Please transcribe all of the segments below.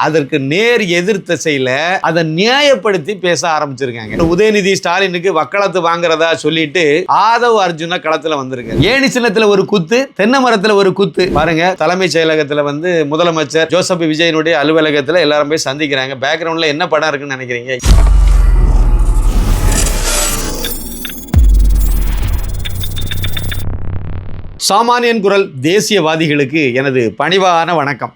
அதற்கு நேர் எதிர் திசையில அதை நியாயப்படுத்தி பேச ஆரம்பிச்சிருக்காங்க. உதயநிதி ஸ்டாலினுக்கு வக்காலத்து வாங்குறதா சொல்லிட்டு ஆதவ் அர்ஜுனா களத்துல வந்திருக்காரு. ஏணி சின்னத்துல ஒரு குத்து, தென்னை மரத்துல ஒரு குத்து. பாருங்க, தலைமைச் செயலகத்துல முதலமைச்சர் ஜோசப் விஜயனுடைய அலுவலகத்துல எல்லாரும் போய் சந்திக்கிறாங்க. பேக்ரவுண்ட்ல என்ன படம் இருக்குன்னு நினைக்கிறீங்க? சாமானியன் குரல் தேசியவாதிகளுக்கு எனது பணிவான வணக்கம்.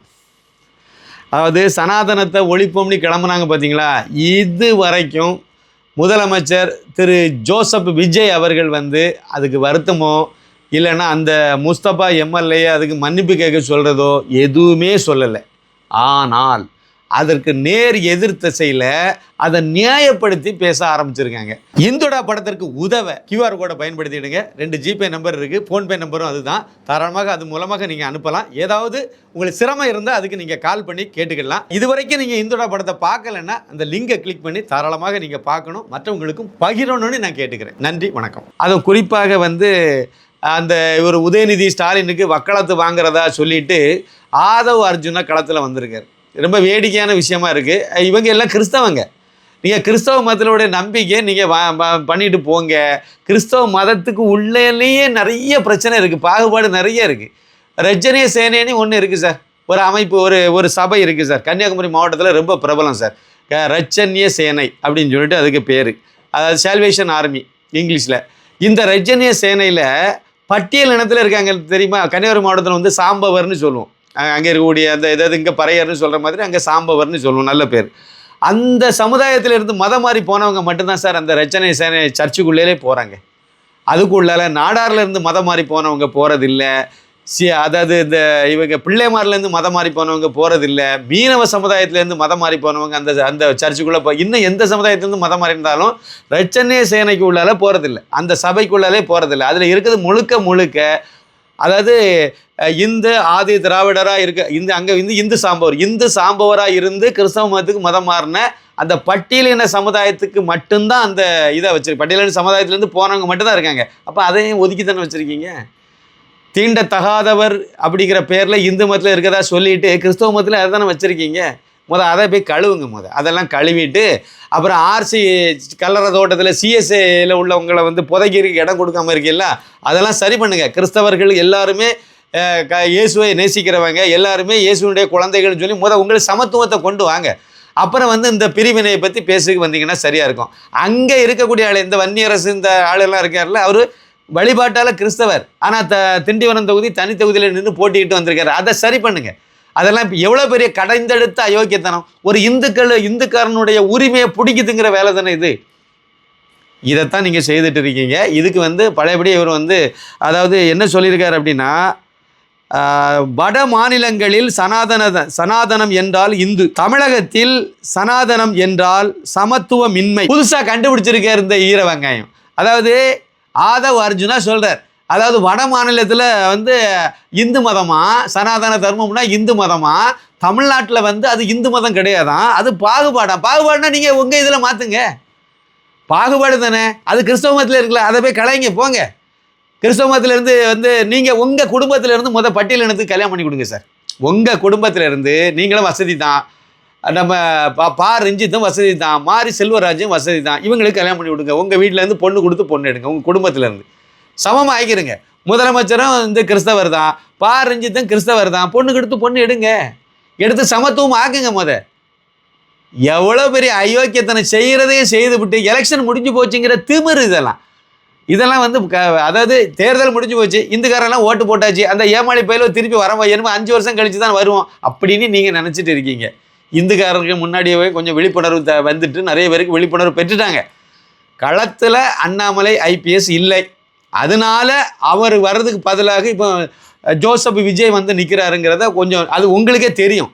அதாவது சனாதனத்தை ஒழிப்போம்னு கிளம்புனாங்க பார்த்தீங்களா, இது வரைக்கும் முதலமைச்சர் திரு ஜோசப் விஜய் அவர்கள் அதுக்கு வருத்தமோ இல்லைன்னா அந்த முஸ்தபா எம்எல்ஏ அதுக்கு மன்னிப்பு கேட்க சொல்கிறதோ எதுவுமே சொல்லலை. ஆனால் அதற்கு நேர் எதிர் திசையில் அதை நியாயப்படுத்தி பேச ஆரம்பிச்சிருக்காங்க. இந்துடா படத்திற்கு உதவ QR கோடை பயன்படுத்திடுங்க. 2 ஜிபே நம்பர் இருக்குது, ஃபோன்பே நம்பரும் அதுதான். தாராளமாக அது மூலமாக நீங்கள் அனுப்பலாம். ஏதாவது உங்களுக்கு சிரமம் இருந்தால் அதுக்கு நீங்கள் கால் பண்ணி கேட்டுக்கலாம். இது வரைக்கும் நீங்கள் இந்துடா படத்தை பார்க்கலன்னா அந்த லிங்கை கிளிக் பண்ணி தாராளமாக நீங்கள் பார்க்கணும், மற்றவங்களுக்கும் பகிரணும்னு நான் கேட்டுக்கிறேன். நன்றி, வணக்கம். அதுவும் குறிப்பாக அந்த ஒரு உதயநிதி ஸ்டாலினுக்கு வக்காலத்து வாங்குறதா சொல்லிட்டு ஆதவ் அர்ஜுனா களத்தில் வந்திருக்காரு. ரொம்ப வேடிக்கையான விஷயமா இருக்குது. இவங்க எல்லாம் கிறிஸ்தவங்க. நீங்கள் கிறிஸ்தவ மதத்தினுடைய நம்பிக்கை நீங்கள் பண்ணிட்டு போங்க. கிறிஸ்தவ மதத்துக்கு உள்ளேயே நிறைய பிரச்சனை இருக்குது, பாகுபாடு நிறைய இருக்குது. ரஜ்ஜனிய சேனைன்னு ஒன்று இருக்குது சார், ஒரு அமைப்பு, ஒரு சபை இருக்குது சார். கன்னியாகுமரி மாவட்டத்தில் ரொம்ப பிரபலம் சார், ரஜ்ஜன்ய சேனை அப்படின்னு சொல்லிட்டு அதுக்கு பேர். அதாவது சால்வேஷன் ஆர்மி இங்கிலீஷில். இந்த ரஜ்ஜன்ய சேனையில் பட்டியல் இனத்தில் இருக்காங்க தெரியுமா? கன்னியாகுமரி மாவட்டத்தில் சாம்பவர்னு சொல்லுவோம். அங்கே இருக்கக்கூடிய அந்த இங்கே பறையர்னு சொல்கிற மாதிரி அங்கே சாம்பவர்னு சொல்லுவோம், நல்ல பேர். அந்த சமுதாயத்திலிருந்து மதம் மாறி போனவங்க மட்டும்தான் சார் அந்த ரச்சனை சேனை சர்ச்சுக்குள்ளே போகிறாங்க. அதுக்குள்ளால நாடார்லேருந்து மதம் மாறி போனவங்க போகிறதில்லை. அதாவது இவங்க பிள்ளைமார்லேருந்து மதம் மாறி போனவங்க போகிறதில்லை. மீனவ சமுதாயத்திலேருந்து மதம் மாறி போனவங்க அந்த சர்ச்சுக்குள்ளே இன்னும் எந்த சமுதாயத்துலேருந்து மதம் மாறி இருந்தாலும் ரச்சனை சேனைக்கு உள்ளால போகிறதில்லை, அந்த சபைக்குள்ளாலே போகிறதில்லை. அதில் இருக்கிறது முழுக்க அதாவது இந்து ஆதி திராவிடராக இருக்க இந்து சாம்பவராக இருந்து கிறிஸ்தவ மதத்துக்கு மதம் மாறின அந்த பட்டியலின சமுதாயத்துக்கு மட்டும்தான் அந்த இதை வச்சிருக்கு. பட்டியலின சமுதாயத்திலேருந்து போனவங்க மட்டும்தான் இருக்காங்க. அப்போ அதையும் ஒதுக்கி தானே வச்சுருக்கீங்க. தீண்டத்தகாதவர் அப்படிங்கிற பேரில் இந்து மதத்தில் இருக்கிறதா சொல்லிட்டு கிறிஸ்தவ மதத்தில் அதை தானே வச்சுருக்கீங்க. அதை போய் கழுவுங்க. அதெல்லாம் கழுவிட்டு அப்புறம் ஆர்சி கல்லற தோட்டத்தில் சிஎஸ்ஏல உள்ளவங்களை புதைக்கிறதுக்கு இடம் கொடுக்காம இருக்கீங்களா, அதெல்லாம் சரி பண்ணுங்க. கிறிஸ்தவர்கள் எல்லாருமே இயேசுவை நேசிக்கிறவங்க, எல்லாருமே இயேசுனுடைய குழந்தைகள்னு சொல்லி உங்களை சமத்துவத்தை கொண்டு வாங்க. அப்புறம் இந்த பிரிவினையை பற்றி பேசுக்கு வந்தீங்கன்னா சரியாக இருக்கும். அங்கே இருக்கக்கூடிய ஆள், இந்த வன்னியரசு இந்த ஆளெல்லாம் இருக்கார்ல, அவர் வழிபாட்டால் கிறிஸ்தவர், ஆனால் திண்டிவனம் தொகுதி தனி தொகுதியில் நின்று போட்டிக்கிட்டு வந்திருக்காரு. அதை சரி பண்ணுங்க. அதெல்லாம் இப்போ எவ்வளோ பெரிய கடைந்தெடுத்த அயோக்கியத்தனம். ஒரு இந்துக்காரனுடைய உரிமையை பிடிக்குதுங்கிற வேலை தானே இது. இதைத்தான் நீங்கள் செய்துட்டு இருக்கீங்க. இதுக்கு பழையபடி இவர் அதாவது என்ன சொல்லியிருக்காரு அப்படின்னா, வட மாநிலங்களில் சனாதனம் என்றால் இந்து, தமிழகத்தில் சனாதனம் என்றால் சமத்துவமின்மை. புதுசாக கண்டுபிடிச்சிருக்கார் இந்த ஈர வெங்காயம். அதாவது ஆதவ் அர்ஜுனா சொல்கிறார், அதாவது வட மாநிலத்தில் இந்து மதமா, சனாதன தர்மம்னா இந்து மதமா, தமிழ்நாட்டில் அது இந்து மதம் கிடையாதான், அது பாகுபாடுனா நீங்கள் உங்கள் இதில் மாற்றுங்க. பாகுபாடு தானே அது. கிறிஸ்தவ மதத்தில் இருக்கல, அதை போய் கலைங்க போங்க. கிறிஸ்தவ மதத்திலேருந்து நீங்கள் உங்கள் குடும்பத்திலேருந்து பட்டியல் இனத்துக்கு கல்யாணம் பண்ணி கொடுங்க சார். உங்கள் குடும்பத்திலேருந்து நீங்களும் வசதி தான், நம்ம ரஞ்சித்தும் வசதி தான், மாரி செல்வராஜும் வசதி தான், இவங்களுக்கு கல்யாணம் பண்ணி கொடுங்க. உங்கள் வீட்டிலேருந்து பொண்ணு கொடுத்து பொண்ணு எடுங்க. உங்கள் குடும்பத்திலேருந்து சமமாக ஆகிக்கிறங்க. முதலமைச்சரும் கிறிஸ்தவர் தான், ரஞ்சித்தும் கிறிஸ்தவர் தான், பொண்ணு கொடுத்து பொண்ணு எடுத்து சமத்துவம் ஆக்குங்க. எவ்வளோ பெரிய அயோக்கியத்தனை செய்கிறதையும் செய்துவிட்டு எலெக்ஷன் முடிஞ்சு போச்சுங்கிற திமிரு இதெல்லாம் அதாவது தேர்தல் முடிஞ்சு போச்சு, இந்துக்காரெல்லாம் ஓட்டு போட்டாச்சு, அந்த ஏமாளி பயில திருப்பி வரவோம், என்னமோ 5 வருஷம் கழிச்சு தான் வருவோம் அப்படின்னு நீங்கள் நினச்சிட்டு இருக்கீங்க. இந்துக்காரருக்கு முன்னாடியே கொஞ்சம் விழிப்புணர்வு வந்துட்டு நிறைய பேருக்கு விழிப்புணர்வு பெற்றுட்டாங்க. களத்தில் அண்ணாமலை ஐபிஎஸ் இல்லை, அதனால அவர் வர்றதுக்கு பதிலாக இப்போ ஜோசப் விஜய் நிற்கிறாருங்கிறத கொஞ்சம் அது உங்களுக்கே தெரியும்.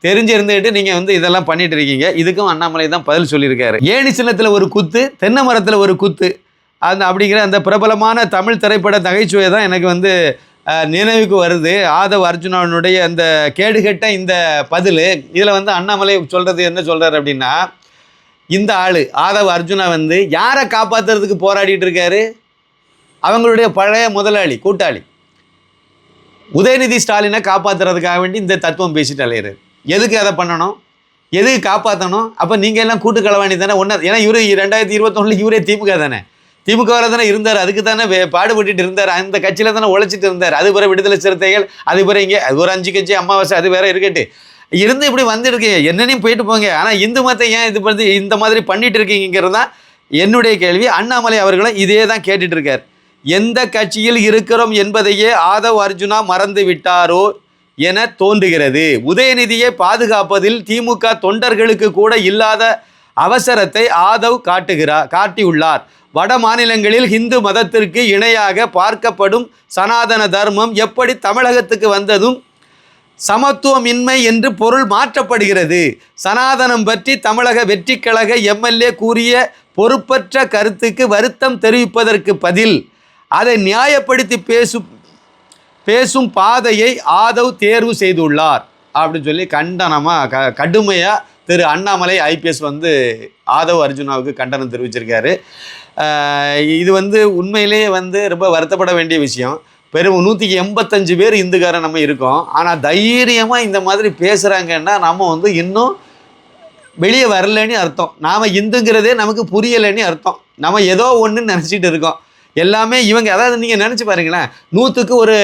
தெரிஞ்சிருந்துட்டு நீங்கள் இதெல்லாம் பண்ணிட்டு இருக்கீங்க. இதுக்கும் அண்ணாமலை தான் பதில் சொல்லியிருக்காரு. ஏணி சின்னத்தில் ஒரு குத்து, தென்னை மரத்தில் ஒரு குத்து, அப்படிங்கிற அந்த பிரபலமான தமிழ் திரைப்பட நகைச்சுவை தான் எனக்கு நினைவுக்கு வருது. ஆதவ் அர்ஜுனாவுடைய அந்த கேடுகட்ட இந்த பதில். இதில் அண்ணாமலை சொல்கிறது என்ன சொல்கிறார் அப்படின்னா, இந்த ஆள் ஆதவ் அர்ஜுனா யாரை காப்பாற்றுறதுக்கு போராடிட்டு இருக்காரு? அவங்களுடைய பழைய முதலாளி, கூட்டாளி உதயநிதி ஸ்டாலினை காப்பாற்றுறதுக்காக வேண்டி இந்த தத்துவம் பேசிட்டு அலையிறாரு. எதுக்கு அதை பண்ணணும், எதுக்கு காப்பாற்றணும்? அப்போ நீங்கள் எல்லாம் கூட்டு களவாணி தானே ஒன்றா. ஏன்னா இவர் 2021 இவரே திமுக தானே, திமுகவில் தானே இருந்தார், அதுக்கு தானே பாடுபட்டுட்டு இருந்தார், அந்த கட்சியில் தானே உழைச்சிட்டு இருந்தார். அது பிற விடுதலை சிறுத்தைகள், அது பிற இங்கே அது ஒரு 5 கட்சி, அமாவாசை அது வேற இருக்கட்டு இருந்து இப்படி வந்துருக்கு. என்னென்னையும் போயிட்டு போங்க, ஆனால் இந்து மதத்தை ஏன் இது பண்ணி இந்த மாதிரி பண்ணிட்டு இருக்கீங்கிறது தான் என்னுடைய கேள்வி. அண்ணாமலை அவர்களும் இதே தான் கேட்டுட்டு இருக்கார். எந்த கட்சியில் இருக்கிறோம் என்பதையே ஆதவ் அர்ஜுனா மறந்து விட்டாரோ என தோன்றுகிறது. உதயநிதியை பாதுகாப்பதில் திமுக தொண்டர்களுக்கு கூட இல்லாத அவசரத்தை ஆதவ் காட்டியுள்ளார். வட மாநிலங்களில் இந்து மதத்திற்கு இணையாக பார்க்கப்படும் சனாதன தர்மம் எப்படி தமிழகத்துக்கு வந்ததும் சமத்துவமின்மை என்று பொருள் மாற்றப்படுகிறது. சனாதனம் பற்றி தமிழக வெற்றி கழக எம்எல்ஏ கூறிய பொறுப்பற்ற கருத்துக்கு வருத்தம் தெரிவிப்பதற்கு பதில் அதை நியாயப்படுத்தி பேசும் பாதையை ஆதவ் தேர்வு செய்துள்ளார் அப்படின்னு சொல்லி கடுமையாக திரு அண்ணாமலை ஐபிஎஸ் ஆதவ் அர்ஜுனாவுக்கு கண்டனம் தெரிவிச்சிருக்காரு. இது உண்மையிலேயே ரொம்ப வருத்தப்பட வேண்டிய விஷயம். பெரும் 185 பேர் இந்துக்காரன் நம்ம இருக்கோம். ஆனால் தைரியமாக இந்த மாதிரி பேசுகிறாங்கன்னா நம்ம இன்னும் வெளியே வரலன்னு அர்த்தம். நாம் இந்துங்கிறதே நமக்கு புரியலைன்னு அர்த்தம். நம்ம ஏதோ ஒன்று நினச்சிட்டு இருக்கோம். எல்லாமே இவங்க, அதாவது நீங்கள் நினச்சி பாருங்களேன், 100க்கு ஒரு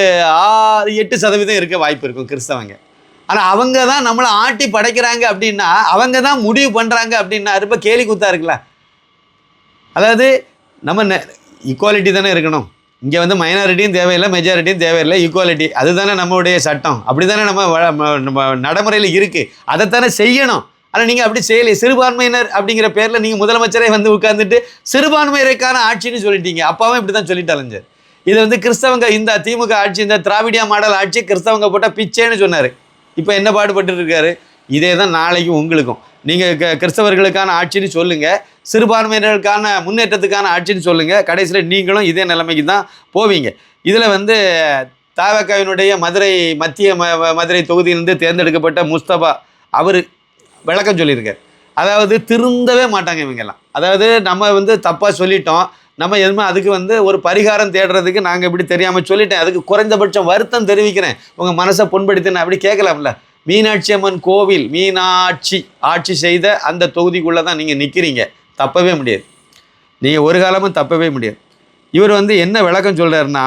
8% இருக்க வாய்ப்பு இருக்கும் கிறிஸ்தவங்க. ஆனால் அவங்க தான் நம்மளை ஆட்டி படைக்கிறாங்க அப்படின்னா, அவங்க தான் முடிவு பண்ணுறாங்க அப்படின்னா ரொம்ப கேலி கூத்தா இருக்குல்ல. அதாவது நம்ம ஈக்குவாலிட்டி தானே இருக்கணும். இங்கே மைனாரிட்டியும் தேவையில்லை, மெஜாரிட்டியும் தேவையில்லை, ஈக்குவாலிட்டி அதுதானே நம்மளுடைய சட்டம். அப்படி தானே நம்ம நடைமுறையில் இருக்குது, அதைத்தானே செய்யணும். ஆனால் நீங்கள் அப்படி செய்யலை. சிறுபான்மையினர் அப்படிங்கிற பேரில் நீங்கள் முதலமைச்சரே உட்காந்துட்டு சிறுபான்மையினருக்கான ஆட்சின்னு சொல்லிட்டீங்க. அப்பாவும் இப்படி தான் சொல்லிட்டாலும் இது கிறிஸ்தவங்க, இந்த திமுக ஆட்சி, இந்த திராவிடியா மாடல் ஆட்சி கிறிஸ்தவங்க போட்டால் பிச்சேன்னு சொன்னார். இப்போ என்ன பாடுபட்டு இருக்காரு? இதே தான் நாளைக்கும் உங்களுக்கும். நீங்கள் கிறிஸ்தவர்களுக்கான ஆட்சின்னு சொல்லுங்கள், சிறுபான்மையினருக்கான முன்னேற்றத்துக்கான ஆட்சின்னு சொல்லுங்கள், கடைசியில் நீங்களும் இதே நிலைமைக்கு தான் போவீங்க. இதில் தவகவினுடைய மத்திய மதுரை தொகுதியிலிருந்து தேர்ந்தெடுக்கப்பட்ட முஸ்தபா அவர் விளக்கம் சொல்லியிருக்கார். அதாவது திருந்தவே மாட்டாங்க இவங்கெல்லாம். அதாவது நம்ம தப்பாக சொல்லிட்டோம், நம்ம எதுவுமே அதுக்கு ஒரு பரிகாரம் தேடுறதுக்கு நாங்கள் இப்படி தெரியாமல் சொல்லிட்டேன், அதுக்கு குறைந்தபட்சம் வருத்தம் தெரிவிக்கிறேன், உங்கள் மனசை புண்படுத்தினேன் அப்படி கேட்கலாம்ல. மீனாட்சி அம்மன் கோவில், மீனாட்சி ஆட்சி செய்த அந்த தொகுதிக்குள்ளே தான் நீங்கள் நிற்கிறீங்க. தப்பவே முடியாது, நீங்கள் ஒரு காலமும் தப்பவே முடியாது. இவர் என்ன விளக்கம் சொல்கிறாருன்னா,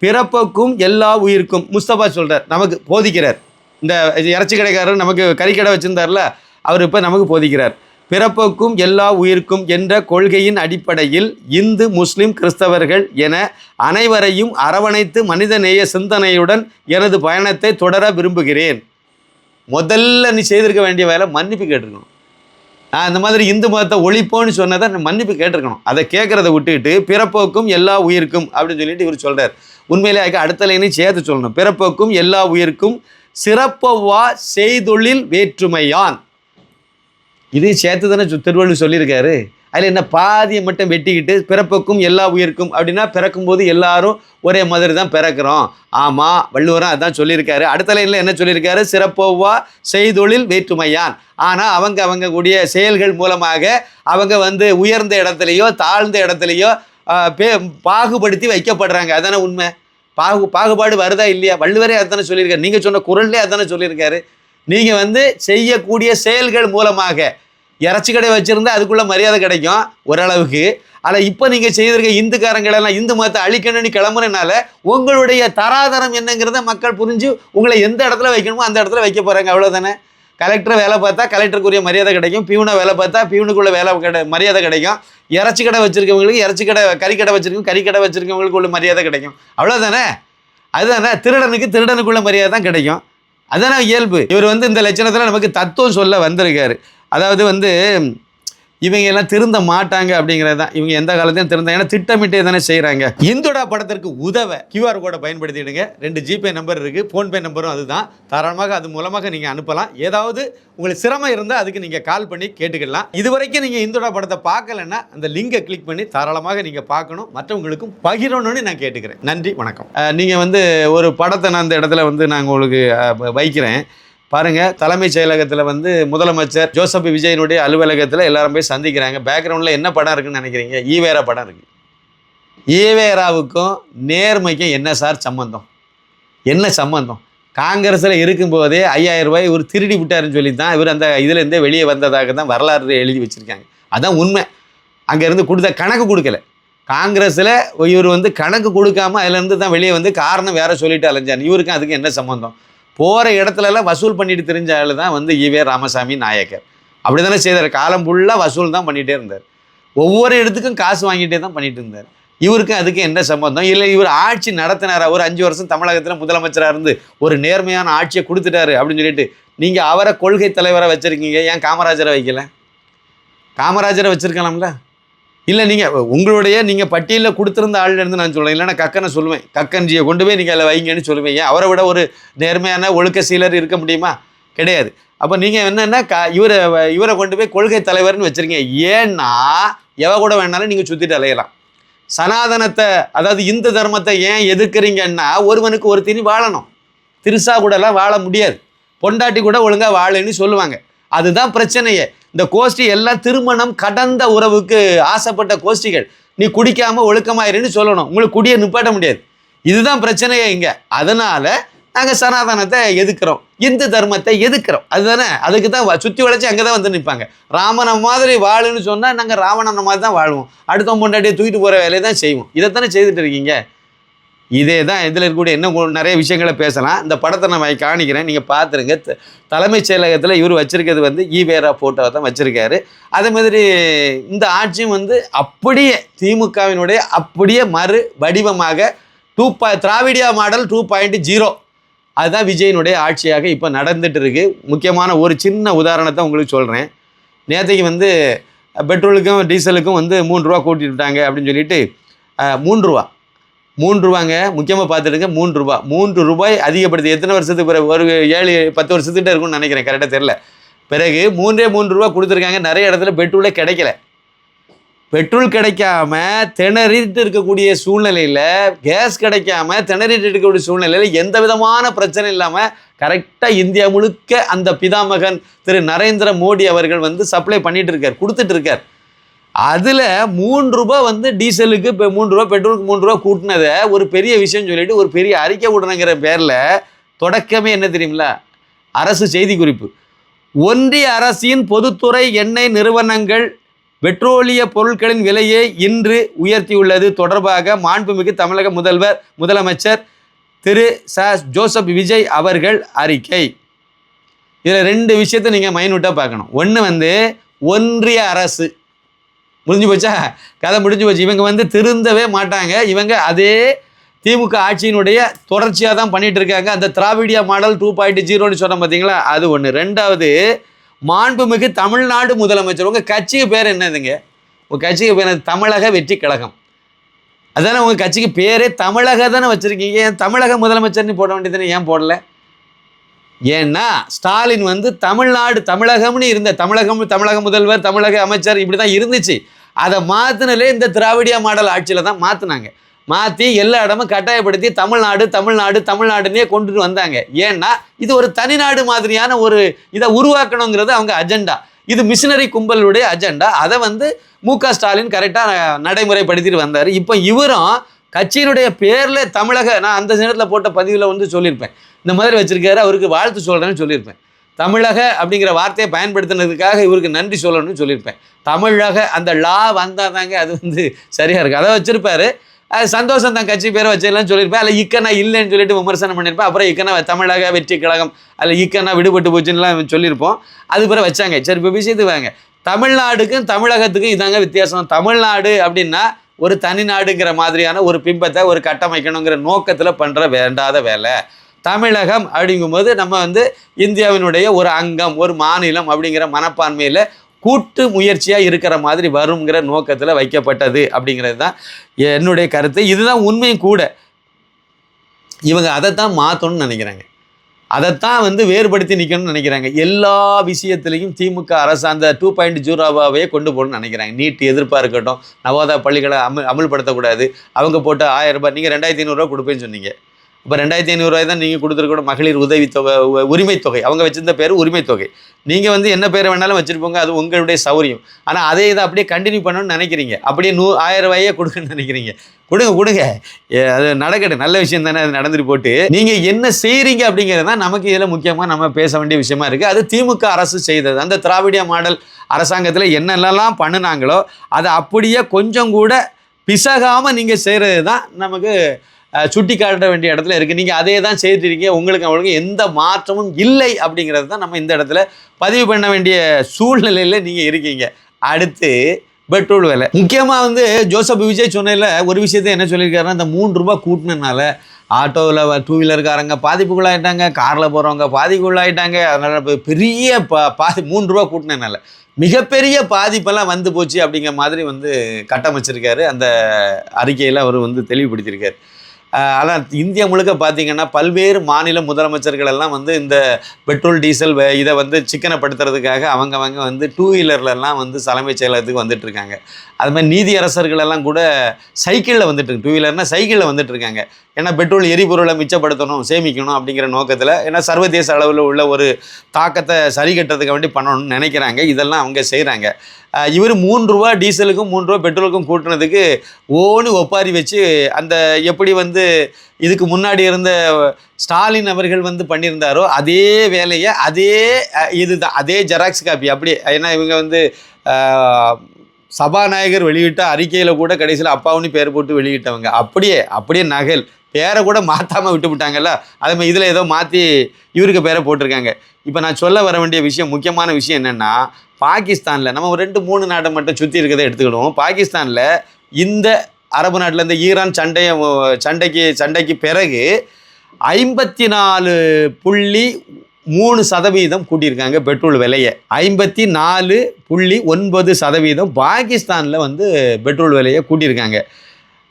பிறப்புக்கும் எல்லா உயிருக்கும் முஸ்தபா சொல்கிறார், நமக்கு போதிக்கிறார். இந்த இறைச்சி கடைக்காரர் நமக்கு கறிக்கடை வச்சுருந்தார்ல, அவர் இப்போ நமக்கு போதிக்கிறார். பிறப்புக்கும் எல்லா உயிருக்கும் என்ற கொள்கையின் அடிப்படையில் இந்து, முஸ்லிம், கிறிஸ்தவர்கள் என அனைவரையும் அரவணைத்து மனிதநேய சிந்தனையுடன் எனது பயணத்தை தொடர விரும்புகிறேன். முதல்ல நீ செய்திருக்க வேண்டிய வேலை மன்னிப்பு கேட்டிருக்கணும். நான் இந்த மாதிரி இந்து மதத்தை ஒழிப்போன்னு சொன்னதை மன்னிப்பு கேட்டிருக்கணும். அதை கேட்குறத விட்டுக்கிட்டு பிறப்போக்கும் எல்லா உயிருக்கும் அப்படின்னு சொல்லிட்டு இவர் சொல்கிறார். உண்மையிலே அடுத்த லைனையும் சேர்த்து சொல்லணும். பிறப்போக்கும் எல்லா உயிருக்கும் சிறப்பவா செய்தொழில் வேற்றுமையான், இதையும் சேர்த்து தானே திருவள்ளுவர் சொல்லியிருக்காரு. அதில் என்ன பாதியை மட்டும் வெட்டிக்கிட்டு பிறப்புக்கும் எல்லா உயிருக்கும் அப்படின்னா பிறக்கும்போது எல்லாரும் ஒரே மாதிரி தான் பிறக்கிறோம். ஆமாம், வள்ளுவரும் அதான் சொல்லியிருக்காரு. அடுத்த லைனில் என்ன சொல்லியிருக்காரு? சிறப்பவா செய்தொழில் வேற்றுமையான். ஆனால் அவங்க கூடிய செயல்கள் மூலமாக அவங்க உயர்ந்த இடத்துலையோ தாழ்ந்த இடத்துலையோ பாகுபடுத்தி வைக்கப்படுறாங்க. அதானே உண்மை. பாகுபாடு வருதா இல்லையா? வள்ளுவரே அதானே சொல்லியிருக்காரு. நீங்கள் சொன்ன குரல்லே அதானே சொல்லியிருக்காரு. நீங்கள் செய்யக்கூடிய செயல்கள் மூலமாக இறைச்சி கடை வச்சுருந்தா அதுக்குள்ளே மரியாதை கிடைக்கும் ஓரளவுக்கு. ஆனால் இப்போ நீங்கள் செய்திருக்க இந்துக்காரங்களெல்லாம் இந்து மதத்தை அழிக்கணும்னு கிளம்புறதுனால உங்களுடைய தராதரம் என்னங்கிறத மக்கள் புரிஞ்சு உங்களை எந்த இடத்துல வைக்கணுமோ அந்த இடத்துல வைக்க போகிறாங்க. அவ்வளோதானே. கலெக்டரை வேலை பார்த்தா கலெக்டருக்குரிய மரியாதை கிடைக்கும், பியூனை வேலை பார்த்தா பியூனுக்குள்ள மரியாதை கிடைக்கும், இறைச்சி கடை வச்சுருக்கவங்களுக்கு இறைச்சி கடை, கறிக்கடை வச்சுருக்கவங்களுக்கு உள்ள மரியாதை கிடைக்கும். அவ்வளோதானே. அதுதானே. திருடனுக்குள்ள மரியாதை தான் கிடைக்கும். அதுதானே இயல்பு. இவர் இந்த லட்சணத்தில் நமக்கு தத்துவம் சொல்ல வந்திருக்காரு. அதாவது இவங்க எல்லாம் திருந்த மாட்டாங்க அப்படிங்கிறது தான். இவங்க எந்த காலத்தையும் திருந்த, ஏன்னா திட்டமிட்டே தானே செய்கிறாங்க. இந்துடா படத்திற்கு உதவ QR கோடை பயன்படுத்திடுங்க. 2 ஜிபே நம்பர் இருக்குது, ஃபோன்பே நம்பரும் அதுதான். தாராளமாக அது மூலமாக நீங்கள் அனுப்பலாம். ஏதாவது உங்களுக்கு சிரமம் இருந்தால் அதுக்கு நீங்கள் கால் பண்ணி கேட்டுக்கலாம். இது வரைக்கும் நீங்கள் இந்துடா படத்தை பார்க்கலன்னா அந்த லிங்கை கிளிக் பண்ணி தாராளமாக நீங்கள் பார்க்கணும், மற்றவங்களுக்கும் பகிரணும்னு நான் கேட்டுக்கிறேன். நன்றி, வணக்கம். நீங்கள் ஒரு படத்தை நான் அந்த இடத்துல நான் உங்களுக்கு வைக்கிறேன் பாருங்கள். தலைமைச் செயலகத்தில் முதலமைச்சர் ஜோசப் விஜயனுடைய அலுவலகத்தில் எல்லாரும் போய் சந்திக்கிறாங்க. பேக்ரவுண்டில் என்ன படம் இருக்குன்னு நினைக்கிறீங்க? ஈவேரா படம் இருக்குது. ஈவேராவுக்கும் நேர்மைக்கும் என்ன சார் சம்பந்தம்? என்ன சம்பந்தம்? காங்கிரஸில் இருக்கும்போதே 5000 ரூபாய் இவர் திருடி விட்டாருன்னு சொல்லி தான் இவர் அந்த இதுலேருந்தே வெளியே வந்ததாக தான் வரலாறு எழுதி வச்சுருக்காங்க. அதான் உண்மை. அங்கேருந்து கொடுத்த கணக்கு கொடுக்கல. காங்கிரஸில் இவர் வந்து கணக்கு கொடுக்காம அதிலேருந்து தான் வெளியே வந்து காரணம் வேறு சொல்லிட்டு அலைஞ்சார். இவருக்கும் அதுக்கு என்ன சம்மந்தம்? போகிற இடத்துலலாம் வசூல் பண்ணிட்டு தெரிஞ்ச ஆள் தான் வந்து ஈவே ராமசாமி நாயக்கர். அப்படி தானே செய்தார். காலம் ஃபுல்லாக வசூல் தான் பண்ணிகிட்டே இருந்தார். ஒவ்வொரு இடத்துக்கும் காசு வாங்கிட்டே தான் பண்ணிட்டு இருந்தார். இவருக்கு அதுக்கு என்ன சம்பந்தம்? இல்லை இவர் ஆட்சி நடத்தினாரா? ஒரு 5 வருஷம் தமிழகத்தில் முதலமைச்சராக இருந்து ஒரு நேர்மையான ஆட்சியை கொடுத்துட்டாரு அப்படின்னு சொல்லிட்டு நீங்கள் அவரை கொள்கை தலைவராக வச்சுருக்கீங்க. ஏன் காமராஜரை வைக்கல? காமராஜரை வச்சுருக்கலாம்ல. இல்லை நீங்கள் பட்டியலில் கொடுத்துருந்த ஆள்லேருந்து நான் சொல்லுவேன். இல்லைன்னா கக்கனை சொல்லுவேன். கக்கன்ஜியை கொண்டு போய் நீங்கள் அதில் வைங்கன்னு சொல்லுவேன். ஏன் அவரை விட ஒரு நேர்மையான ஒழுக்க சீலர் இருக்க முடியுமா? கிடையாது. அப்போ நீங்கள் என்னென்னா இவரை கொண்டு போய் கொள்கை தலைவர்னு வச்சுருக்கீங்க. ஏன்னா கூட வேணாலும் நீங்கள் சுற்றிட்டு அலையலாம். சனாதனத்தை, அதாவது இந்து தர்மத்தை ஏன் எதிர்க்கிறீங்கன்னா ஒருவனுக்கு ஒரு திணி வாழணும். திருசா கூடலாம் வாழ முடியாது. பொண்டாட்டி கூட ஒழுங்காக வாழன்னு சொல்லுவாங்க. அதுதான் பிரச்சனையே. இந்த கோஷ்டி எல்லாம் திருமணம் கடந்த உறவுக்கு ஆசைப்பட்ட கோஷ்டிகள். நீ குடிக்காமல் ஒழுக்கமாயிருன்னு சொல்லணும். உங்களுக்கு குடியை நிப்பாட்ட முடியாது. இதுதான் பிரச்சனையே இங்கே. அதனால் நாங்கள் சனாதனத்தை எதிர்க்கிறோம், இந்து தர்மத்தை எதிர்க்கிறோம். அதுதானே? அதுக்கு தான் சுற்றி வளைச்சி அங்கே தான் வந்து நிற்பாங்க. ராமனை மாதிரி வாழுன்னு சொன்னால் நாங்கள் ராவணனை மாதிரி தான் வாழ்வோம். அடுத்த பொண்டாட்டியை தூக்கிட்டு போகிற வேலையை தான் செய்வோம். இதைத்தானே செய்துட்டு இருக்கீங்க. இதே தான் இதில் இருக்கக்கூடிய இன்னும் நிறைய விஷயங்களை பேசலாம். இந்த படத்தை நான் காணிக்கிறேன், நீங்கள் பார்த்துருங்க. தலைமைச் செயலகத்தில் இவர் வச்சுருக்கிறது வந்து ஈவேரா ஃபோட்டோவை தான் வச்சுருக்காரு. அதே மாதிரி இந்த ஆட்சியும் வந்து அப்படியே திமுகவினுடைய அப்படியே மறு வடிவமாக திராவிடியா மாடல் 2.0 அதுதான் விஜயனுடைய ஆட்சியாக இப்போ நடந்துட்டு இருக்கு. முக்கியமான ஒரு சின்ன உதாரணத்தை உங்களுக்கு சொல்கிறேன். நேற்றுக்கு வந்து பெட்ரோலுக்கும் டீசலுக்கும் வந்து 3 ரூபா கூட்டிட்டு விட்டாங்க அப்படின்னு சொல்லிட்டு 3 ரூபாங்க. முக்கியமாக பார்த்துட்டுங்க 3 ரூபாய் அதிகப்படுத்தி எத்தனை வருஷத்துக்கு பிறகு? ஒரு 7-10 வருஷத்துக்கிட்ட இருக்கும்னு நினைக்கிறேன், கரெக்டாக தெரில. பிறகு 3 ரூபா கொடுத்துருக்காங்க. நிறைய இடத்துல பெட்ரோலே கிடைக்கல. பெட்ரோல் கிடைக்காம திணறிட்டு இருக்கக்கூடிய சூழ்நிலையில், கேஸ் கிடைக்காம திணறிட்டு இருக்கக்கூடிய சூழ்நிலையில் எந்த விதமான பிரச்சனை இல்லாமல் கரெக்டாக இந்தியா முழுக்க அந்த பிதாமகன் திரு நரேந்திர மோடி அவர்கள் வந்து சப்ளை பண்ணிட்டு இருக்கார், கொடுத்துட்டு இருக்கார். அதில் 3 ரூபா வந்து டீசலுக்கு, இப்போ 3 ரூபா பெட்ரோலுக்கு 3 ரூபா கூட்டினதை ஒரு பெரிய விஷயம் சொல்லிட்டு ஒரு பெரிய அறிக்கை விடணுங்கிற பேரில் தொடக்கமே என்ன தெரியுங்களா? அரசு செய்தி குறிப்பு. ஒன்றிய அரசின் பொதுத்துறை எண்ணெய் நிறுவனங்கள் பெட்ரோலிய பொருட்களின் விலையை இன்று உயர்த்தியுள்ளது தொடர்பாக மாண்புமிகு தமிழக முதலமைச்சர் திரு ஜோசப் விஜய் அவர்கள் அறிக்கை. இதில் 2 விஷயத்தை நீங்கள் மைனூட்டாக பார்க்கணும். ஒன்று வந்து ஒன்றிய அரசு முடிஞ்சு போச்சா, கதை முடிஞ்சு போச்சு. இவங்க வந்து திருந்தவே மாட்டாங்க. இவங்க அதே திமுக ஆட்சியினுடைய தொடர்ச்சியாக தான் பண்ணிகிட்டு இருக்காங்க. அந்த திராவிடியா மாடல் 2.0ன்னு சொன்னோம் பார்த்தீங்களா, அது ஒன்று. 2வது மாண்புமிகு தமிழ்நாடு முதலமைச்சர். உங்கள் கட்சிக்கு பேர் என்னதுங்க? உங்கள் கட்சிக்கு பேர் தமிழக வெற்றி கழகம். அதானே உங்கள் கட்சிக்கு பேரே தமிழக தானே வச்சுருக்கீங்க. ஏன் தமிழக முதலமைச்சர்னு போட வேண்டியதுன்னு ஏன் போடல? ஏன்னா ஸ்டாலின் வந்து தமிழகம்னு இருந்த தமிழக முதல்வர், தமிழக அமைச்சர் இப்படி தான் இருந்துச்சு. அதை மாற்றினாலே இந்த திராவிடியா மாடல் ஆட்சியில் தான் மாற்றினாங்க. மாற்றி எல்லா இடமும் கட்டாயப்படுத்தி தமிழ்நாடுன்னே கொண்டுட்டு வந்தாங்க. ஏன்னா இது ஒரு தனிநாடு மாதிரியான ஒரு இதை உருவாக்கணுங்கிறது அவங்க அஜெண்டா. இது மிஷினரி கும்பலுடைய அஜெண்டா. அதை வந்து மு.க. ஸ்டாலின் கரெக்டாக நடைமுறைப்படுத்திட்டு வந்தார். இப்போ இவரும் கட்சியினுடைய பேரில் நான் அந்த நேரத்தில் போட்ட பதிவில் வந்து சொல்லியிருப்பேன், இந்த மாதிரி வச்சுருக்காரு, அவருக்கு வாழ்த்து சொல்கிறேன்னு சொல்லியிருப்பேன். தமிழக அப்படிங்கிற வார்த்தையை பயன்படுத்தினதுக்காக இவருக்கு நன்றி சொல்லணும்னு சொல்லியிருப்பேன். தமிழக அந்த லா வந்தால் தாங்க அது வந்து சரியாக இருக்குது. அதை வச்சுருப்பார். அது சந்தோஷம் தான், கட்சி பேரை வச்சிடலாம்னு சொல்லியிருப்பேன். அதில் இக்கனா இல்லைன்னு சொல்லிட்டு விமர்சனம் பண்ணியிருப்பேன். அப்புறம் இக்கனா தமிழக வெற்றி கழகம், அதில் இக்கனா விடுபட்டு போச்சுன்னுலாம் சொல்லியிருப்போம். அது பிறகு வச்சாங்க. சரி, இப்போ விஷயத்துக்கு வாங்க. தமிழ்நாடுக்கும் தமிழகத்துக்கும் இதாங்க வித்தியாசம். தமிழ்நாடு அப்படின்னா ஒரு தனிநாடுங்கிற மாதிரியான ஒரு பிம்பத்தை ஒரு கட்டமைக்கணுங்கிற நோக்கத்தில் பண்ணுற வேண்டாத வேலை. தமிழகம் அப்படிங்கும்போது நம்ம வந்து இந்தியாவினுடைய ஒரு அங்கம், ஒரு மாநிலம் அப்படிங்கிற மனப்பான்மையில் கூட்டு முயற்சியாக இருக்கிற மாதிரி வருங்கிற நோக்கத்தில் வைக்கப்பட்டது அப்படிங்கிறது தான் என்னுடைய கருத்து. இதுதான் உண்மையும் கூட. இவங்க அதைத்தான் மாற்றணும்னு நினைக்கிறாங்க, அதைத்தான் வந்து வேறுபடுத்தி நிற்கணும்னு நினைக்கிறாங்க. எல்லா விஷயத்துலையும் திமுக அரசு அந்த 2.0வாகவே கொண்டு போகணும்னு நினைக்கிறாங்க. நீட் எதிர்ப்பாக இருக்கட்டும், நவோதயா பள்ளிகளை அமல்படுத்தக்கூடாது. அவங்க போட்டு 1000 ரூபாய், நீங்கள் 2500 ரூபா கொடுப்பேன்னு சொன்னீங்க. இப்போ 2500 தான் நீங்கள் கொடுத்துருக்கணும் மகளிர் உதவித்தொகை, உரிமைத்தொகை. அவங்க வச்சிருந்த பேர் உரிமைத்தொகை. நீங்கள் வந்து என்ன பேரை வேணாலும் வச்சுருப்போங்க, அது உங்களுடைய சௌரியம். ஆனால் அதே இதை அப்படியே கண்டினியூ பண்ணணும்னு நினைக்கிறீங்க, அப்படியே 1000 ரூபாயே கொடுக்கணும்னு நினைக்கிறீங்க. கொடுங்க, அது நடக்கட்டும், நல்ல விஷயம் தானே, அது நடந்துட்டு போட்டு. நீங்கள் என்ன செய்கிறீங்க அப்படிங்கிறது தான் நமக்கு இதில் முக்கியமாக நம்ம பேச வேண்டிய விஷயமா இருக்குது. அது திமுக அரசு செய்தது. அந்த திராவிடிய மாடல் அரசாங்கத்தில் என்னென்னலாம் பண்ணினாங்களோ அதை அப்படியே கொஞ்சம் கூட பிசகாமல் நீங்கள் செய்கிறது தான் நமக்கு சுட்டி காட்ட வேண்டிய இடத்துல இருக்குது. நீங்கள் அதே தான் செய்திருக்கீங்க, உங்களுக்கு அவங்களுக்கு எந்த மாற்றமும் இல்லை அப்படிங்கிறது தான் நம்ம இந்த இடத்துல பதிவு பண்ண வேண்டிய சூழ்நிலையில் நீங்கள் இருக்கீங்க. அடுத்து பெட்ரோல் விலை. முக்கியமாக வந்து ஜோசப் விஜய் சொன்னதில் ஒரு விஷயத்தை என்ன சொல்லியிருக்காருன்னா, இந்த 3 ரூபா கூட்டினதுனால ஆட்டோவில் 2 வீலர்காரங்க பாதிப்புக்குள்ளாயிட்டாங்க, காரில் போகிறவங்க பாதிப்புக்குள்ளாயிட்டாங்க. அதனால் பெரிய 3 ரூபா கூட்டினதுனால மிகப்பெரிய பாதிப்பெல்லாம் வந்து போச்சு அப்படிங்கிற மாதிரி வந்து கட்டமைச்சிருக்காரு. அந்த அறிக்கையில் அவர் வந்து தெளிவுபடுத்தியிருக்காரு. ஆனால் இந்தியா முழுக்க பார்த்தீங்கன்னா பல்வேறு மாநில முதலமைச்சர்கள் எல்லாம் வந்து இந்த பெட்ரோல் டீசல் இதை வந்து சிக்கனப்படுத்துறதுக்காக அவங்க வந்து 2 வீலர்லாம் வந்து தலைமைச் செயலகத்துக்கு வந்துட்டு இருக்காங்க. அது மாதிரி நீதியரசர்கள் எல்லாம் கூட சைக்கிளில் வந்துட்டு 2 வீலர்னால் சைக்கிளில் வந்துட்டு இருக்காங்க. ஏன்னா பெட்ரோல் எரிபொருளை மிச்சப்படுத்தணும், சேமிக்கணும் அப்படிங்கிற நோக்கத்தில், ஏன்னா சர்வதேச அளவில் உள்ள ஒரு தாக்கத்தை சரி கட்டுறதுக்கு வேண்டி பண்ணணும்னு நினைக்கிறாங்க. இதெல்லாம் அவங்க செய்கிறாங்க. இவர் 3 ரூபா டீசலுக்கும் 3 ரூபா பெட்ரோலுக்கும் கூட்டினதுக்கு ஒப்பாரி வச்சு அந்த எப்படி வந்து இதுக்கு முன்னாடி இருந்த ஸ்டாலின் அவர்கள் வந்து பண்ணியிருந்தாரோ அதே வேலையை இதுதான் அதே ஜெராக்ஸ் காப்பி அப்படியே. ஏன்னா இவங்க வந்து சபாநாயகர் வெளியிட்ட அறிக்கையில் கூட கடைசியில் அப்பாவுன்னு பேர் போட்டு வெளியிட்டவங்க. அப்படியே நகல் பேரை கூட மாற்றாமல் விட்டுவிட்டாங்கல்ல. அதே மாதிரி இதில் ஏதோ மாற்றி இவருக்கு பேரை போட்டிருக்காங்க. இப்போ நான் சொல்ல வர வேண்டிய விஷயம், முக்கியமான விஷயம் என்னென்னா, பாகிஸ்தானில் நம்ம 2-3 நாட்டை மட்டும் சுற்றி இருக்கிறத எடுத்துக்கிடுவோம். பாகிஸ்தானில் இந்த அரபு நாட்டில் இந்த ஈரான் சண்டைக்கு பிறகு 54.3% கூட்டியிருக்காங்க பெட்ரோல் விலையை. 54.9% பாகிஸ்தானில் வந்து பெட்ரோல் விலையை கூட்டியிருக்காங்க.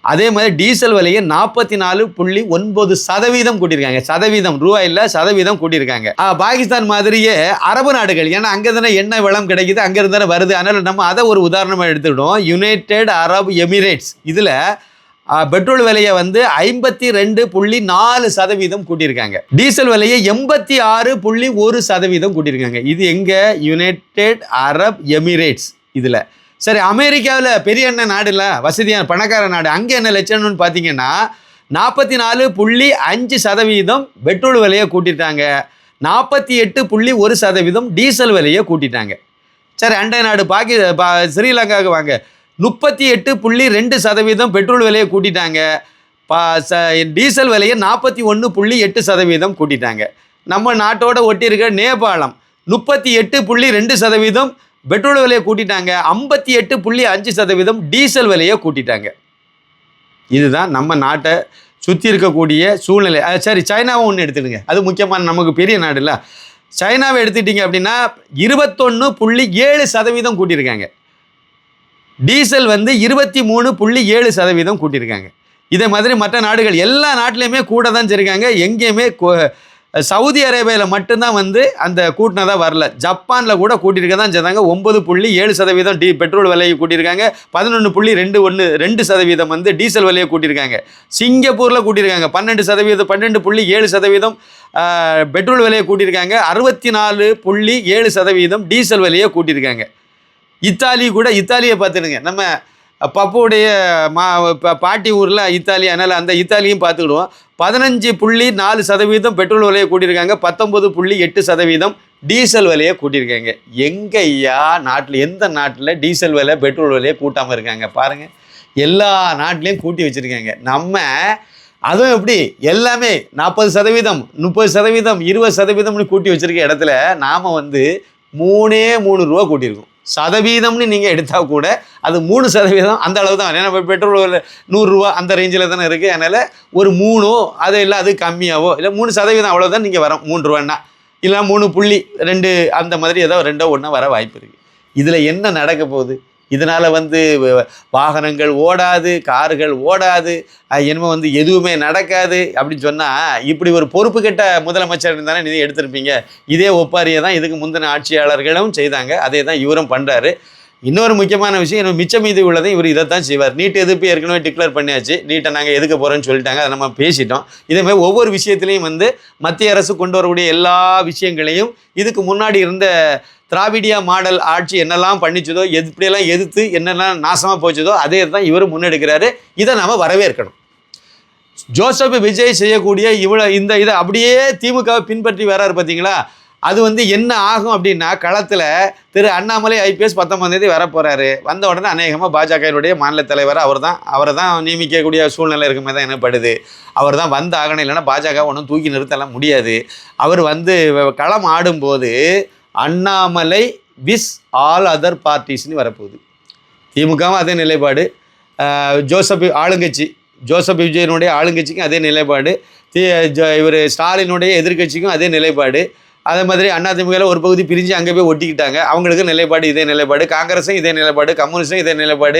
அதே மாதிரி டீசல் விலையை 44.9% கூட்டியிருக்காங்க. சதவீதம், ரூபா இல்லை, சதவீதம் கூட்டியிருக்காங்க. பாகிஸ்தான் மாதிரியே அரபு நாடுகள், ஏன்னா அங்கே தானே எண்ணெய் வளம் கிடைக்குது, அங்கே இருந்தானே வருது. அதனால் நம்ம அதை ஒரு உதாரணமாக எடுத்துக்கிட்டோம். யுனைடெட் அரப் எமிரேட்ஸ் இதில் பெட்ரோல் விலையை வந்து 52.4% கூட்டியிருக்காங்க. டீசல் விலையை 86.1% கூட்டியிருக்காங்க. இது எங்கே? யுனைடெட் அரப் எமிரேட்ஸ் இதில். சரி, அமெரிக்காவில் பெரிய எண்ணெய் நாடுல, வசதியான பணக்கார நாடு, அங்கே என்ன லட்சணம்னு பார்த்தீங்கன்னா 44.5% பெட்ரோல் விலையை கூட்டிட்டாங்க, 48.1% டீசல் விலையை கூட்டிட்டாங்க. சரி, அண்டை நாடு ஸ்ரீலங்காவுக்கு வாங்க, 38.2% பெட்ரோல் விலையை கூட்டிட்டாங்க, டீசல் விலையை 41.8% கூட்டிட்டாங்க. நம்ம நாட்டோட ஒட்டி இருக்கிற நேபாளம் 38.2% பெட்ரோல் விலையை கூட்டிட்டாங்க, 58.5% டீசல் விலையை கூட்டிட்டாங்க. இதுதான் நம்ம நாட்டை சுற்றி இருக்கக்கூடிய சூழ்நிலை. சரி, சைனாவை ஒன்று எடுத்துடுங்க, அது முக்கியமான நமக்கு பெரிய நாடு இல்லை. சைனாவை எடுத்துக்கிட்டிங்க அப்படின்னா 21.7% கூட்டியிருக்காங்க. டீசல் வந்து 23.7% கூட்டியிருக்காங்க. இதே மாதிரி மற்ற நாடுகள் எல்லா நாட்டிலையுமே கூட தான் வச்சுருக்காங்க. எங்கேயுமே சவுதி அரேபியாவில் மட்டும்தான் வந்து அந்த கூட்டினதாக வரல. ஜப்பானில் கூட கூட்டியிருக்க தான் செய்தாங்க. 9.7% பெட்ரோல் விலையை கூட்டியிருக்காங்க. 11.2% வந்து டீசல் விலையை கூட்டியிருக்காங்க. சிங்கப்பூரில் கூட்டியிருக்காங்க 12.7% பெட்ரோல் விலையை கூட்டியிருக்காங்க. 64.7% டீசல் விலையை கூட்டியிருக்காங்க. இத்தாலியை பார்த்துடுங்க, நம்ம பப்புடைய பாட்டி ஊரில் இத்தாலி, அதனால் அந்த இத்தாலியும் பார்த்துக்கிடுவோம். 15.4% பெட்ரோல் விலையை கூட்டியிருக்காங்க, 19.8% டீசல் விலையை கூட்டியிருக்காங்க. எங்கய்யா நாட்டில், எந்த நாட்டில் டீசல் விலை பெட்ரோல் விலையை கூட்டாமல் இருக்காங்க பாருங்கள். எல்லா நாட்டிலையும் கூட்டி வச்சுருக்காங்க. நம்ம அதுவும் எப்படி எல்லாமே 40%, 30%, 20% கூட்டி வச்சுருக்க இடத்துல நாம் வந்து 3 ரூபா கூட்டியிருக்கோம். சதவீதம்னு நீங்கள் எடுத்தால் கூட அது 3% அந்த அளவு தான். ஏன்னா பெட்ரோல் 100 ரூபா அந்த ரேஞ்சில் தானே இருக்குது. அதனால் ஒரு 3 அது இல்லை, அது கம்மியாவோ இல்லை 3% அவ்வளோதான் நீங்கள் வரோம். 3 ரூபான்னா இல்லை 3.2 அந்த மாதிரி ஏதோ 2 வர வாய்ப்பு இருக்குது. இதில் என்ன நடக்க போகுது? இதனால் வந்து வாகனங்கள் ஓடாது, கார்கள் ஓடாது, என்னமோ வந்து எதுவுமே நடக்காது அப்படின்னு சொன்னால், இப்படி ஒரு பொறுப்பு கெட்ட முதலமைச்சர் தானே நிதி எடுத்திருப்பீங்க. இதே ஒப்பாரியை தான் இதுக்கு முந்தின ஆட்சியாளர்களும் செய்தாங்க, அதே தான் இவரும் பண்ணுறாரு. இன்னொரு முக்கியமான விஷயம், மிச்சம் மீதி உள்ளதை இவர் இதைத்தான் செய்வார். நீட் எதிர்ப்பு ஏற்கனவே டிக்ளேர் பண்ணியாச்சு, நீட்டை நாங்கள் எதுக்க போகிறோன்னு சொல்லிட்டாங்க, அதை நம்ம பேசிட்டோம். இதேமாதிரி ஒவ்வொரு விஷயத்துலையும் வந்து மத்திய அரசு கொண்டு வரக்கூடிய எல்லா விஷயங்களையும் இதுக்கு முன்னாடி இருந்த திராவிடியா மாடல் ஆட்சி என்னெல்லாம் பண்ணிச்சதோ, எப்படியெல்லாம் எதிர்த்து என்னெல்லாம் நாசமாக போச்சதோ அதே தான் இவர் முன்னெடுக்கிறாரு. இதை நாம் வரவேற்கணும். ஜோசப் விஜய் செய்யக்கூடிய இதை அப்படியே திமுகவை பின்பற்றி வராரு பார்த்தீங்களா? அது வந்து என்ன ஆகும் அப்படின்னா, களத்தில் திரு அண்ணாமலை ஐபிஎஸ் 19ஆம் தேதி வரப்போகிறாரு. வந்த உடனே அநேகமாக பாஜகவினுடைய மாநில தலைவர் அவரை தான் நியமிக்கக்கூடிய சூழ்நிலை இருக்குமே தான் எனப்படுது. அவர் தான் வந்து ஆகணும், இல்லைன்னா பாஜக ஒன்றும் தூக்கி நிறுத்தலாம் முடியாது. அவர் வந்து களம் ஆடும்போது அண்ணாமலை விஸ் ஆல் அதர் பார்ட்டிஸ்னு வரப்போகுது. திமுகவும் அதே நிலைப்பாடு, ஜோசப் விஜயனுடைய ஆளுங்கட்சிக்கும் அதே நிலைப்பாடு, இவர் ஸ்டாலினுடைய எதிர்கட்சிக்கும் அதே நிலைப்பாடு. அதே மாதிரி அதிமுகவில் ஒரு பகுதி பிரிஞ்சு அங்கே போய் ஒட்டிக்கிட்டாங்க, அவங்களுக்கு நிலைப்பாடு இதே நிலைப்பாடு. காங்கிரஸும் இதே நிலைப்பாடு, கம்யூனிஸ்டும் இதே நிலைப்பாடு,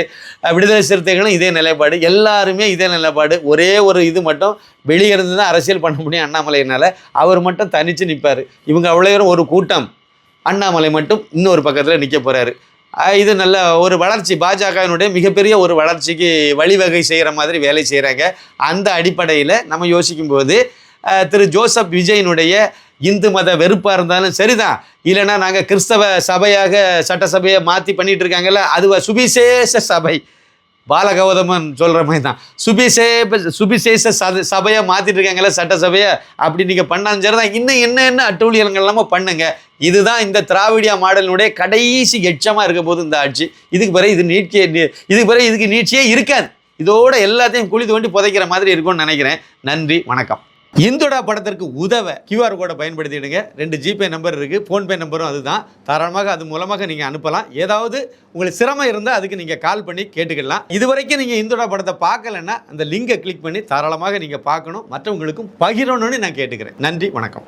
விடுதலை சிறுத்தைகளும் இதே நிலைப்பாடு, எல்லாருமே இதே நிலைப்பாடு. ஒரே ஒரு இது மட்டும் வெளியே இருந்து தான் அரசியல் பண்ண முடியும் அண்ணாமலையினால். அவர் மட்டும் தனித்து நிற்பார். இவங்க அவ்வளோ ஒரு கூட்டம், அண்ணாமலை மட்டும் இன்னொரு பக்கத்தில் நிற்க போகிறாரு. இது நல்ல ஒரு வளர்ச்சி, பாஜகவினுடைய மிகப்பெரிய ஒரு வளர்ச்சிக்கு வழிவகை செய்கிற மாதிரி வேலை செய்கிறாங்க. அந்த அடிப்படையில் நம்ம யோசிக்கும்போது திரு ஜோசப் விஜயனுடைய இந்து மத வெறுப்பாக இருந்தாலும் சரிதான், இல்லைன்னா நாங்கள் கிறிஸ்தவ சபையாக சட்டசபையை மாற்றி பண்ணிகிட்டு இருக்காங்கல்ல, அது சுவிசேஷ சபை, பாலகௌதமன் சொல்கிற மாதிரி தான் சுபிசேஷ சபையை மாற்றிட்டு இருக்காங்கல்ல சட்டசபையை, அப்படி நீங்கள் பண்ணாலும் சரி தான். இன்னும் என்ன அட்டூழியங்கள் எல்லாமே பண்ணுங்க. இதுதான் இந்த திராவிடியா மாடலினுடைய கடைசி எச்சமாக இருக்க போது இந்த ஆட்சி. இதுக்கு பிறகு இதுக்கு நீட்சியே இருக்காது. இதோட எல்லாத்தையும் குழி தோண்டி புதைக்கிற மாதிரி இருக்கும்னு நினைக்கிறேன். நன்றி, வணக்கம். இந்துடா படத்திற்கு உதவ QR கோடை பயன்படுத்திடுங்க. 2 ஜிபே நம்பர் இருக்குது, ஃபோன்பே நம்பரும் அதுதான். தாராளமாக அது மூலமாக நீங்கள் அனுப்பலாம். ஏதாவது உங்களுக்கு சிரமம் இருந்தால் அதுக்கு நீங்கள் கால் பண்ணி கேட்டுக்கலாம். இதுவரைக்கும் நீங்கள் இந்துடா படத்தை பார்க்கலன்னா அந்த லிங்கை கிளிக் பண்ணி தாராளமாக நீங்கள் பார்க்கணும், மற்றவங்களுக்கும் பகிரணும்னு நான் கேட்டுக்கிறேன். நன்றி, வணக்கம்.